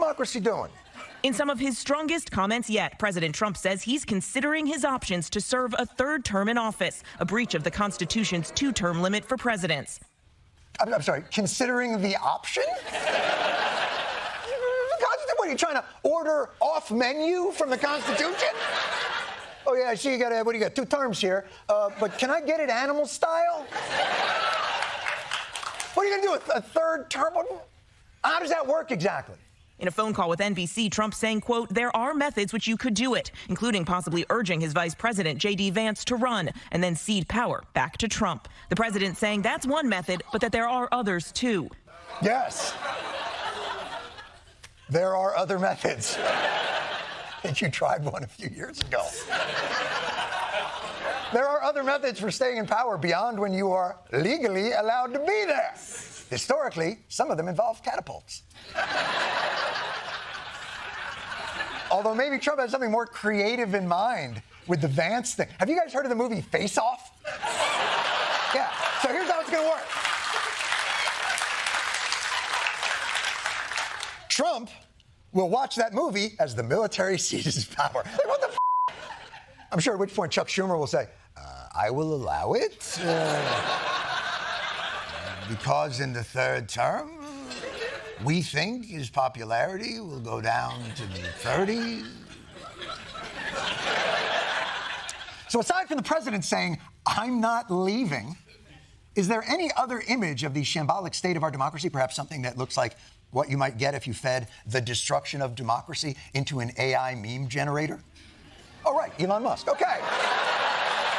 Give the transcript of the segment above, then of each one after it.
democracy doing? In some of his strongest comments yet, President Trump says he's considering his options to serve a third term in office, a breach of the Constitution's two-term limit for presidents. I'm sorry, considering the option? What, are you trying to order off menu from the Constitution? Oh, yeah, I see you got, what do you got, 2 terms here. But can I get it animal style? What are you going to do, a third term? How does that work exactly? In a phone call with NBC, Trump saying, quote, there are methods which you could do it, including possibly urging his vice president, J.D. Vance, to run and then cede power back to Trump. The president saying that's one method, but that there are others, too. Yes. There are other methods. I think you tried one a few years ago. There are other methods for staying in power beyond when you are legally allowed to be there. Historically, some of them involve catapults. Although maybe Trump has something more creative in mind with the Vance thing. Have you guys heard of the movie Face Off? Yeah, so here's how it's going to work. Trump will watch that movie as the military seizes power. Like, what the f***? I'm sure at which point Chuck Schumer will say, I will allow it because in the third term, we think his popularity will go down to the 30s. So aside from the president saying, I'm not leaving, is there any other image of the shambolic state of our democracy, perhaps something that looks like what you might get if you fed the destruction of democracy into an AI meme generator? Oh, right, Elon Musk. Okay.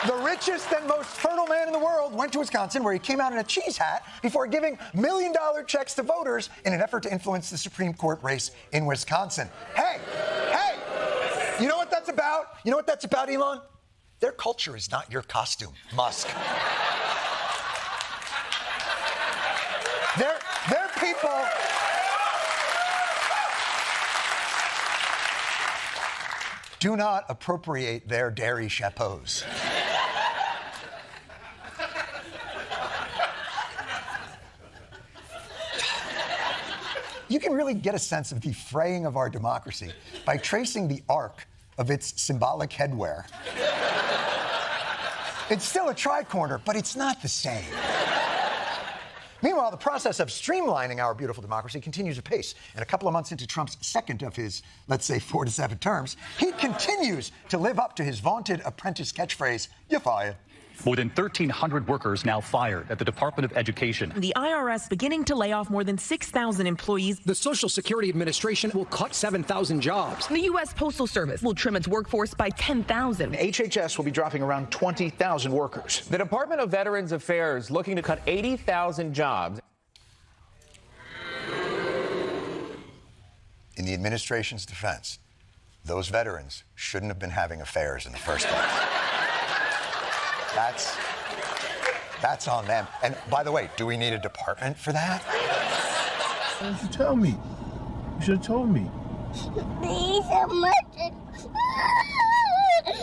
The richest and most fertile man in the world went to Wisconsin, where he came out in a cheese hat before giving million-dollar checks to voters in an effort to influence the Supreme Court race in Wisconsin. Hey, you know what that's about? You know what that's about, Elon? Their culture is not your costume, Musk. They're people... Do not appropriate their dairy chapeaus. You can really get a sense of the fraying of our democracy by tracing the arc of its symbolic headwear. It's still a tricorner, but it's not the same. Meanwhile, the process of streamlining our beautiful democracy continues apace. And a couple of months into Trump's second of his, let's say, 4 to 7 terms, he continues to live up to his vaunted apprentice catchphrase, you're fired. More than 1,300 workers now fired at the Department of Education. The IRS beginning to lay off more than 6,000 employees. The Social Security Administration will cut 7,000 jobs. The U.S. Postal Service will trim its workforce by 10,000. HHS will be dropping around 20,000 workers. The Department of Veterans Affairs looking to cut 80,000 jobs. In the administration's defense, those veterans shouldn't have been having affairs in the first place. That's on them. And by the way, do we need a department for that? Why didn't you tell me? You should have told me. Please, I'm much.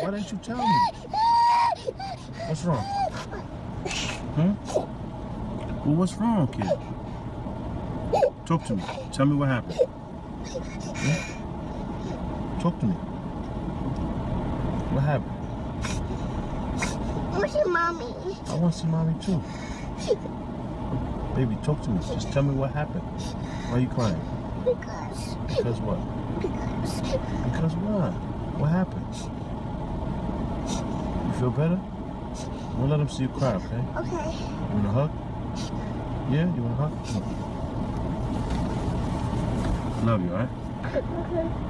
Why didn't you tell me? What's wrong? Well, what's wrong, kid? Talk to me. Tell me what happened. Talk to me. What happened? I want to see Mommy. I want to see Mommy too. Baby, talk to me. Just tell me what happened. Why are you crying? Because. Because what? Because what? What happened? You feel better? Don't let him see you cry, okay? Okay. You want a hug? Yeah? You want a hug? Come on. Love you, all right? Okay.